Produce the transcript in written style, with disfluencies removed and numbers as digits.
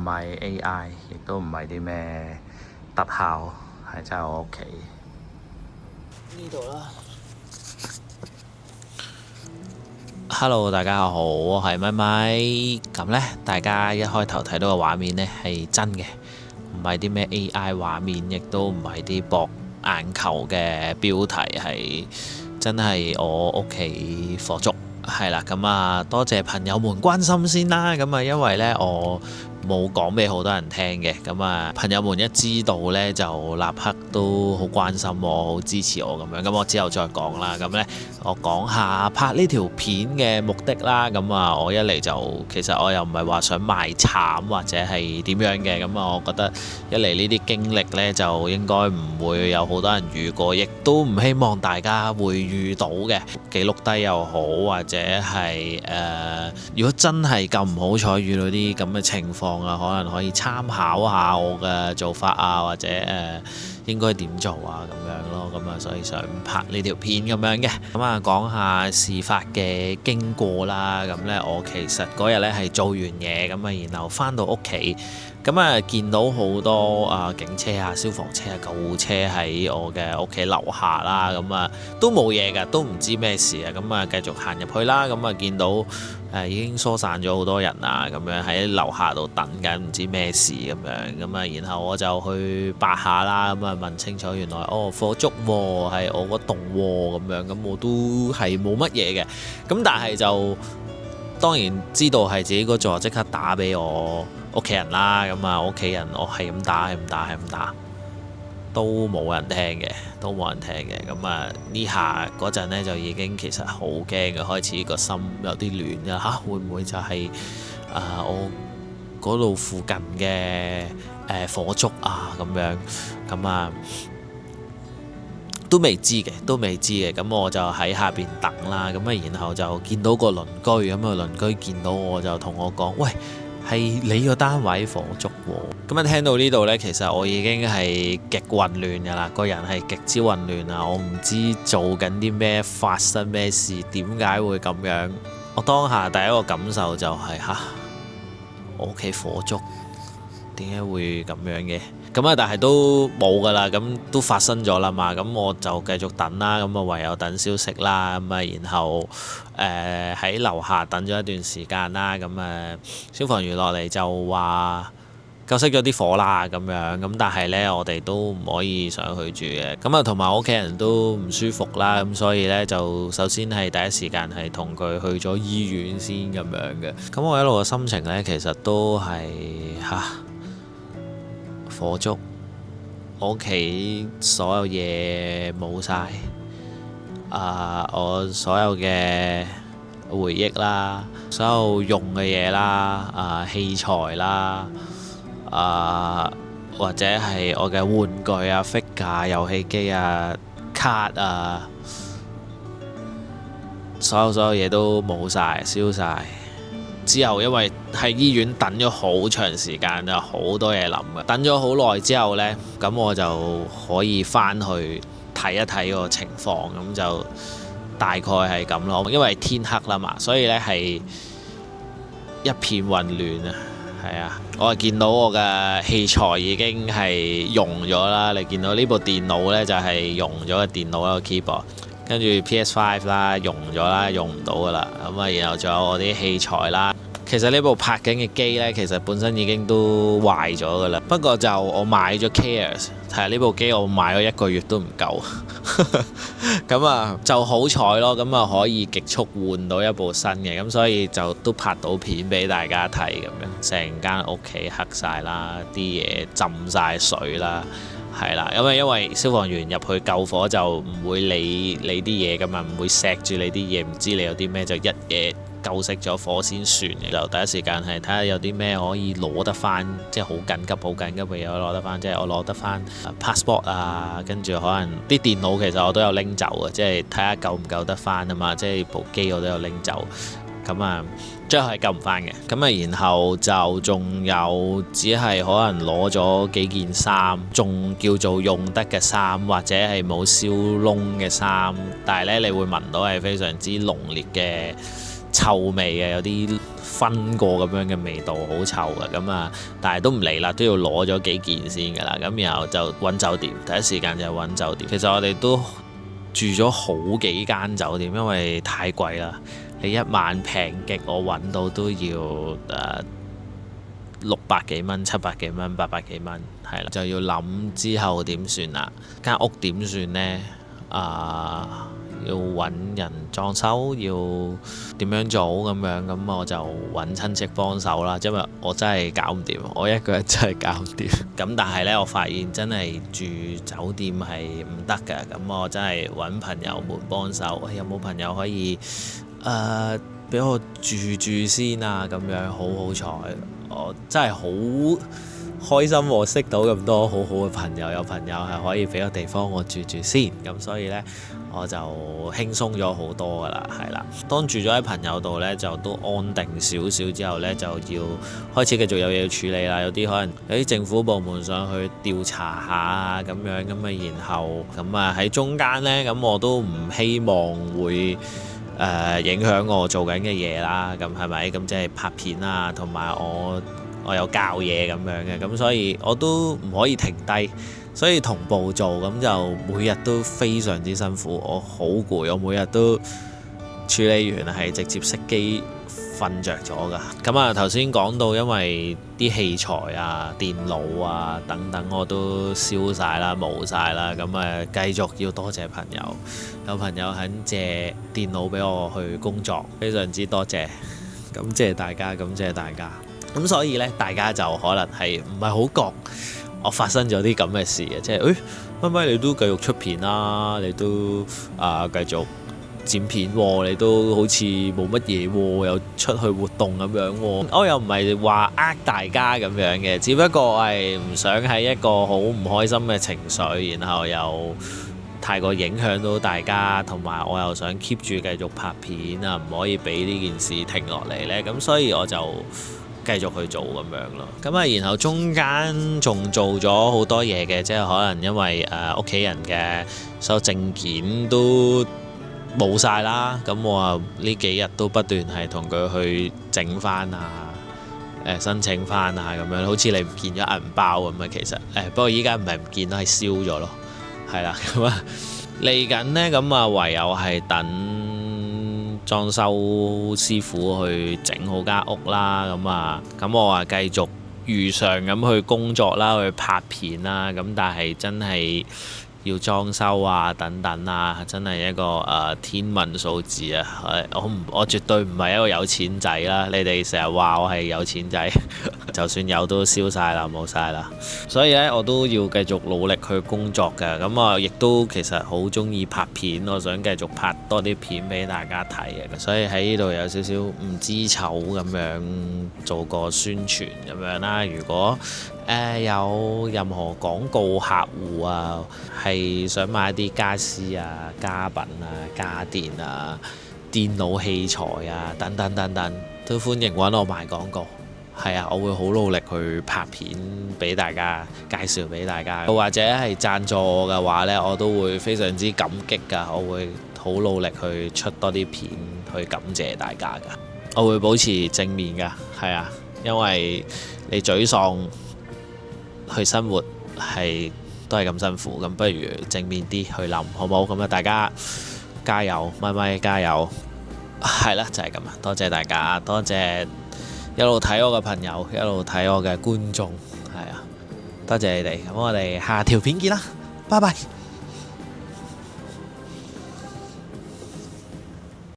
係 AI，亦都唔係啲咩特效，係真係我屋企呢度啦。Hello， 大家好，我係咪咪。咁呢，大家一開頭睇到個畫面呢係真嘅，唔係啲咩 AI 畫面，亦都唔係啲博眼球嘅標題，係真係我屋企火燭。係啦，咁啊多謝朋友們關心先啦。咁啊，因為呢，我冇講俾好多人聽嘅，咁啊朋友們一知道呢，就立刻都好關心我，好支持我咁樣。咁我之後再講啦。咁呢，我講下拍呢條片嘅目的啦。咁啊，我一嚟就其實我又唔係話想賣慘或者係點樣嘅。咁啊，我覺得一嚟呢啲經歷呢，就應該唔會有好多人遇過，亦都唔希望大家會遇到嘅。記錄低又好，或者係如果真係咁唔好彩遇到啲咁嘅情況啊，可能可以參考下我嘅做法啊，或者應該點做啊咁樣咯。咁啊，所以想拍呢條片咁樣嘅。咁啊，講下事發嘅經過啦。咁呢，我其實嗰日呢係做完嘢，咁啊，然後返到屋企，咁啊見到好多警車啊、消防車啊、救護車喺我嘅屋企樓下啦。咁啊都冇嘢㗎，都唔知咩事啊。咁啊繼續行入去啦。咁啊見到已經疏散咗好多人啊，咁樣喺樓下度等緊，唔知咩事咁樣。咁啊，然後我就去八下啦，咁啊問清楚，原來火燭喎，係我嗰棟喎，咁樣。咁我都係冇乜嘢嘅。咁但係就當然知道係自己嗰座，即刻打俾我屋企人啦。咁啊，屋企人我係咁打，都冇人聽嘅。咁啊呢下嗰陣呢，就已經其實好驚嘅，開始個心有啲亂啊。會唔會就係我嗰度附近嘅火燭啊咁樣？咁啊都未知嘅。咁我就喺下邊等啦。咁啊，然後就見到個鄰居，咁啊鄰居見到我就同我講：喂，係你個單位火燭喎。咁啊聽到呢度呢，其實我已經係極混亂㗎啦，個人係極之混亂啊！我唔知做緊啲咩，發生咩事，點解會咁樣？我當下第一個感受就係我屋企火燭，點解會咁樣嘅？咁啊，但係都冇㗎啦，咁都發生咗啦嘛，咁我就繼續等啦，咁啊唯有等消息啦，咁啊然後喺樓下等咗一段時間啦，咁消防員落嚟就話救熄咗啲火啦咁樣，咁但係呢，我哋都唔可以上去住嘅，咁啊同埋屋企人都唔舒服啦，咁所以呢，就首先係第一時間係同佢去咗醫院先咁樣嘅。咁我一路嘅心情呢，其實都係火燭，我屋企所有嘢冇晒，我所有嘅回憶啦，所有用嘅嘢啦，器材啦，或者係我嘅玩具啊、figure、遊戲機啊、卡啊，所有嘢都冇晒，燒晒。之後因為喺醫院等咗好長時間，有好多嘢諗嘅。等咗好耐之後呢，咁我就可以返去睇一睇個情況，咁就大概係咁咯。因為天黑啦嘛，所以呢係一片混亂啊。係啊，我係見到我嘅器材已經係溶咗啦。你見到呢部電腦呢，就係溶咗嘅電腦啦，個 keyboard。跟住 PS5 啦，用咗啦，用唔到噶啦。咁啊，然後仲有我啲器材啦。其實呢部拍緊嘅機呢，其實本身已經都壞咗噶啦。不過就我買咗 Cares， 係呢部機我買咗1個月都唔夠。咁啊就好彩咯，咁啊可以極速換到一部新嘅，咁所以就都拍到片俾大家睇咁樣。成間屋企黑晒啦，啲嘢浸晒水啦。係啦，因為消防員入去救火就唔會理你啲嘢噶嘛，唔會錫住你啲嘢，唔知你有啲咩就一嘢救熄咗火先算嘅。就第一時間係睇下有啲咩可以攞得翻，即係好緊急嘅嘢攞得翻，即係我攞得翻 passport 啊，跟住可能啲電腦其實我都有拎走嘅，即係睇下夠唔夠得翻啊嘛，即係部機我都有拎走。咁啊，最後係救唔翻嘅。咁啊，然後就仲有只係可能攞咗幾件衫，仲叫做用得嘅衫，或者係冇燒窿嘅衫，但係呢，你會聞到係非常之濃烈嘅臭味嘅，有啲燻過咁樣嘅味道，好臭嘅。咁啊，但係都唔理啦，都要攞咗幾件先㗎啦。咁然後就揾酒店，第一時間就揾酒店。其實我哋都住咗好幾間酒店，因為太貴啦。你一晚平極，我揾到都要600幾蚊、700幾蚊、800幾蚊，係啦，就要諗之後點算啦。間屋點算呢？要揾人裝修，要點樣做咁樣，咁我就揾親戚幫手啦。因為我真係搞唔掂，我一個人真係搞唔掂。咁但係呢，我發現真係住酒店係唔得㗎。咁我真係揾朋友們幫手。有冇朋友可以俾我住住先啊？咁樣好彩，我真係好開心喎！識到咁多好好嘅朋友，有朋友係可以俾個地方我住住先，咁所以呢，我就輕鬆咗好多噶啦，係啦。當住咗喺朋友度呢，就都安定少少之後呢，就要開始繼續有嘢要處理啦。有啲可能有啲政府部門上去調查下啊，咁樣咁啊，然後咁啊喺中間呢，咁我都唔希望會影響我做緊嘅嘢啦。咁係咪？咁即係拍片啊，同埋我有教嘢咁樣嘅，咁所以我都唔可以停低，所以同步做，咁就每日都非常之辛苦，我好攰，我每日都處理完係直接熄機瞓着咗㗎。咁啊頭先講到，因為啲器材啊、電腦啊等等我都燒晒啦、冇晒啦，咁啊繼續要多謝朋友，有朋友肯借電腦俾我去工作，非常之多謝，感謝大家，感謝大家。咁所以呢，大家就可能係唔係好覺我發生咗啲咁嘅事嘅，即係咪咪你都繼續出片啦，你都繼續剪片喎，你都好似冇乜嘢喎，又出去活動咁樣喎。我又唔係話大家咁樣嘅，只不過係唔想喺一個好唔開心嘅情緒，然後又太過影響到大家，同埋我又想 keep 住繼續拍片啊，唔可以俾呢件事停落嚟呢。咁所以我就繼續去做咁樣咯，咁啊，然後中間仲做咗好多嘢嘅，即係可能因為屋企人嘅所有證件都冇晒啦，咁我啊呢幾日都不斷係同佢去整翻啊，申請翻啊咁樣，好似你唔見咗銀包咁啊，其實不過依家唔係唔見啦，係燒咗咯，係啦，咁啊嚟緊呢，咁啊唯有係等裝修師傅去整好間屋啦，咁我話繼續如常咁去工作啦，去拍片啦，咁但係真係要裝修啊等等啊，真係一個天文數字啊！我絕對唔係一個有錢仔啦，你哋成日話我係有錢仔，就算有都燒晒啦，冇晒啦。所以呢，我都要繼續努力去工作㗎。咁啊，亦都其實好中意拍片，我想繼續拍多啲片俾大家睇嘅。所以喺呢度有少少唔知醜咁樣做個宣傳咁樣啦。如果有任何廣告客戶啊，係想買啲家私啊、家品啊、家電啊、電腦器材啊等等等等，都歡迎揾我賣廣告。係啊，我會好努力去拍片俾大家，介紹俾大家。或者係贊助我嘅話呢，我都會非常之感激㗎。我會好努力去出多啲片去感謝大家㗎。我會保持正面㗎，係啊，因為你沮喪去生活都係咁辛苦，咁不如正面啲去諗，好冇？咁啊，大家加油，咪咪加油，係啦，就係咁啊！多謝大家，多謝一路睇我嘅朋友，一路睇我嘅觀眾，係啊，多謝你哋，咁我哋下條片見啦，拜拜。